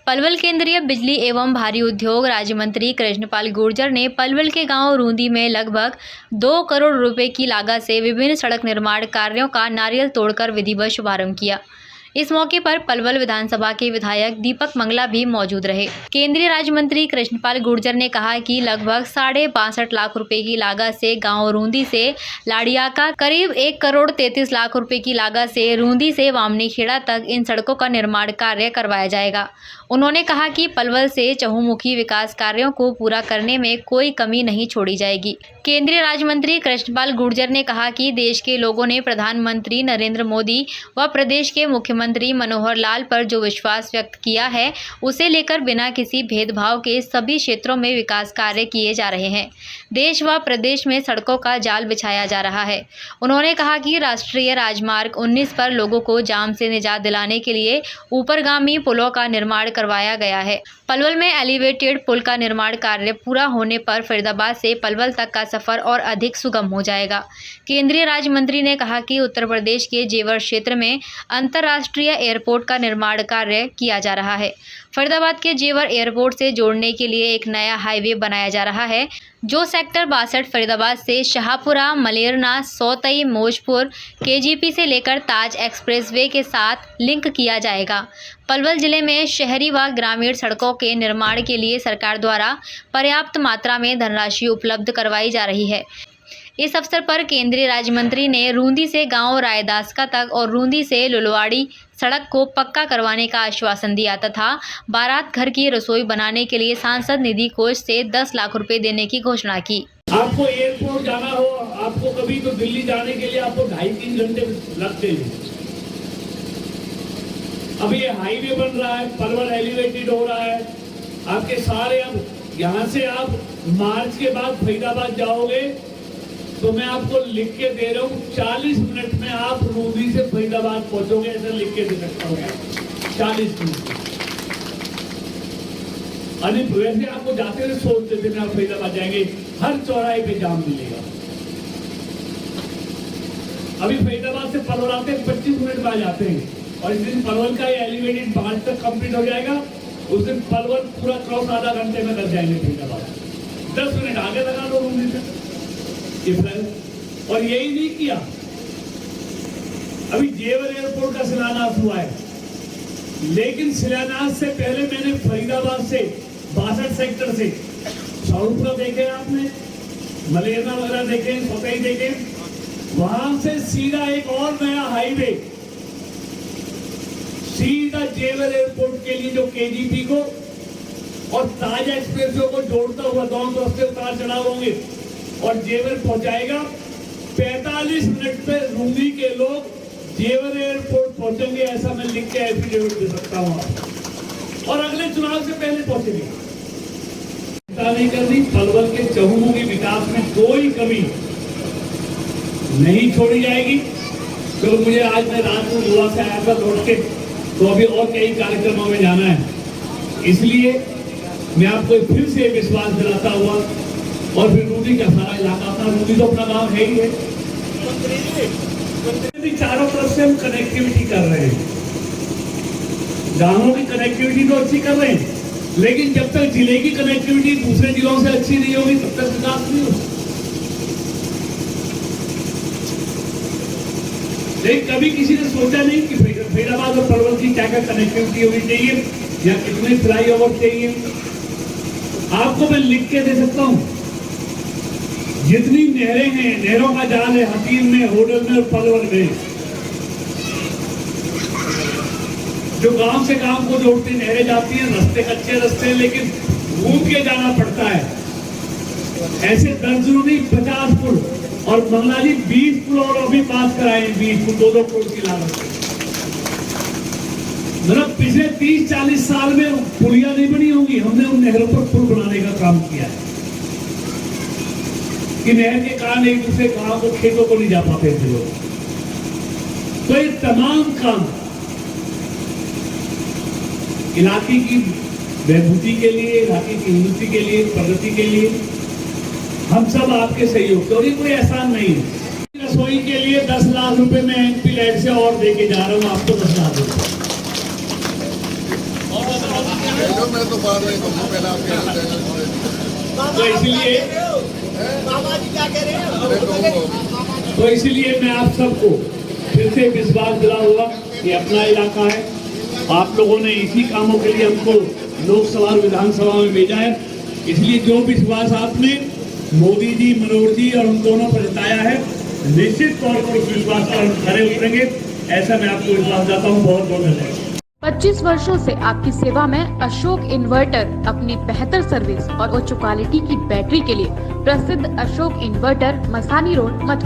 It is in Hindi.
पलवल केंद्रीय बिजली एवं भारी उद्योग राज्य मंत्री कृष्णपाल गुर्जर ने पलवल के गांव रूंदी में लगभग 2 करोड़ रुपए की लागत से विभिन्न सड़क निर्माण कार्यों का नारियल तोड़कर विधिवत शुभारंभ किया। इस मौके पर पलवल विधानसभा के विधायक दीपक मंगला भी मौजूद रहे। केंद्रीय राज्य मंत्री कृष्णपाल गुर्जर ने कहा कि लगभग 62.5 लाख रुपए की लागत से गांव रूंदी से लाड़ियाका, करीब 1 करोड़ 33 लाख रुपए की लागत से रूंदी से वामनी खेड़ा तक इन सड़कों का निर्माण कार्य करवाया जाएगा। उन्होंने कहा कि पलवल से चहुमुखी विकास कार्यों को पूरा करने में कोई कमी नहीं छोड़ी जाएगी। केंद्रीय राज्य मंत्री कृष्णपाल गुर्जर ने कहा कि देश के लोगों ने प्रधानमंत्री नरेंद्र मोदी व प्रदेश के मुख्यमंत्री मनोहर लाल पर जो विश्वास व्यक्त किया है, उसे लेकर बिना किसी भेदभाव के सभी क्षेत्रों में विकास कार्य किए जा रहे हैं। देश व प्रदेश में सड़कों का जाल बिछाया जा रहा है। उन्होंने कहा कि राष्ट्रीय राजमार्ग 19 पर लोगों को जाम से निजात दिलाने के लिए ऊपरगामी पुलों का निर्माण करवाया गया है। पलवल में एलिवेटेड पुल का निर्माण कार्य पूरा होने पर फरीदाबाद से पलवल तक का सफर और अधिक सुगम हो जाएगा। केंद्रीय राज्य मंत्री ने कहा कि उत्तर प्रदेश के जेवर क्षेत्र में अंतर्राष्ट्रीय एयरपोर्ट का निर्माण कार्य किया जा रहा है। फरीदाबाद के जेवर एयरपोर्ट से जोड़ने के लिए एक नया हाईवे बनाया जा रहा है, जो सेक्टर 62 फरीदाबाद से शाहपुरा, मलेरना, सौतई, मौजपुर, केजीपी से लेकर ताज एक्सप्रेसवे के साथ लिंक किया जाएगा। पलवल जिले में शहरी व ग्रामीण सड़कों के निर्माण के लिए सरकार द्वारा पर्याप्त मात्रा में धनराशि उपलब्ध करवाई जा रही है। इस अवसर पर केंद्रीय राज्य मंत्री ने रूंदी से गांव रायदासका तक और रूंदी से लुलवाड़ी सड़क को पक्का करवाने का आश्वासन दिया तथा बारात घर की रसोई बनाने के लिए सांसद निधि कोष से 10 लाख रुपए देने की घोषणा की। आपको एयरपोर्ट जाना हो, आपको कभी तो दिल्ली जाने के लिए आपको 2.5-3 घंटे लगते हैं। अभी ये हाईवे बन रहा है, पलवल एलिवेटेड हो रहा है। आपके सारे अब यहाँ से आप मार्च के बाद फरीदाबाद जाओगे तो मैं आपको लिख के दे रहा हूँ 40 मिनट में आप रूंदी से फरीदाबाद पहुंचोगे, ऐसा लिख के दे सकता हूँ 40 मिनट। अरे वैसे आपको जाते हुए सोचते थे आप फरीदाबाद जाएंगे, हर चौराहे पे जाम मिलेगा। अभी फरीदाबाद से पलवल आते 25 मिनट में आ जाते हैं और इस दिन पलवल का एलिवेटेड 5 तक कंप्लीट हो जाएगा। उस दिन पलवल पूरा क्रॉस आधा घंटे में कर जाएंगे फरीदाबाद। 10 मिनट आगे लगा दो रूंदी से। और यही नहीं किया, अभी जेवर एयरपोर्ट का शिलान्यास हुआ है, लेकिन शिलान्यास से पहले मैंने फरीदाबाद से 62 सेक्टर से शाहपुरा देखे, आपने मलेरना वगैरह देखे, सौतई देखे, वहां से सीधा एक और नया हाईवे सीधा जेवर एयरपोर्ट के लिए जो केजीपी को और ताज एक्सप्रेसवे को जोड़ता हुआ दोनों तरफ से उतार चढ़ाव होंगे और जेवर पहुंचाएगा। 45 मिनट पे रूंदी के लोग जेवर एयरपोर्ट पहुंचेंगे, ऐसा मैं लिख के एफिडेविट दे सकता हूं और अगले चुनाव से पहले पहुंचेंगे। चिंता नहीं करनी, पलवल के चहुमुखी विकास में कोई कमी नहीं छोड़ी जाएगी। तो मुझे आज मैं रात को गोवा से आया था लौट के, तो अभी और कई कार्यक्रमों में जाना है, इसलिए मैं आपको फिर से विश्वास दिलाता हुआ और फिर रूंदी का सारा इलाका था, रूंदी तो अपना गांव है ही है। चारों तरफ से हम कनेक्टिविटी कर रहे हैं, गांवों की कनेक्टिविटी तो अच्छी कर रहे हैं, लेकिन जब तक जिले की कनेक्टिविटी दूसरे जिलों से अच्छी नहीं होगी तब तक विकास नहीं होगा। लेकिन कभी किसी ने सोचा नहीं कि फरीदाबाद और पलवल की क्या क्या कनेक्टिविटी होनी चाहिए या कितने फ्लाईओवर चाहिए। आपको मैं लिख के दे सकता हूं, जितनी नहरें हैं, नहरों का जाल है हकीम में, होडल में और पलवल में, जो गांव से गांव को जोड़ती नहरें जाती हैं, रास्ते कच्चे रास्ते हैं लेकिन घूम के जाना पड़ता है। ऐसे दर्जनों नहीं 50 पुल और मंगला जी 20 पुल और अभी पास कराए, 20 पुल 2-2 करोड़ की लागत से। मतलब पिछले 30-40 साल में पुलिया नहीं बनी होंगी, हमने उन नहरों पर पुल बनाने का काम किया है कि नहर के कारण एक दूसरे गांव को, खेतों को नहीं जा पाते थे लोग। तो ये तमाम काम इलाके की बहबूदी के लिए, इलाके की उन्नति के लिए, प्रगति के लिए हम सब आपके सहयोग से, और ये कोई एहसान नहीं है। रसोई के लिए 10 लाख रुपए मैं एमपी लैंड से और देके जा रहा हूँ आपको 10 लाख रुपए। मैं तो बात नहीं कहूँगा, पहले आप कह रहे थे तो इसलिए बाबा जी क्या कह रहे हैं? मैं कहूँगा तो इसलिए मैं आप सबको फिर से विश्वास दिलाऊंगा कि अपना इलाका है, आप लोगों ने इसी कामों के लिए हमको लोकसभा और विधानसभा में भेजा है, इसलिए जो विश्वास आपने मोदी जी, मनोहर जी और हम दोनों पर जताया है, निश्चित तौर पर उस विश्वास पर हम खरे उतरेंगे, ऐसा मैं आपको विश्वास देता हूँ। बहुत बहुत धन्यवाद। 25 वर्षों से आपकी सेवा में अशोक इन्वर्टर अपनी बेहतर सर्विस और उच्च क्वालिटी की बैटरी के लिए प्रसिद्ध अशोक इन्वर्टर, मसानी रोड, मथुरा।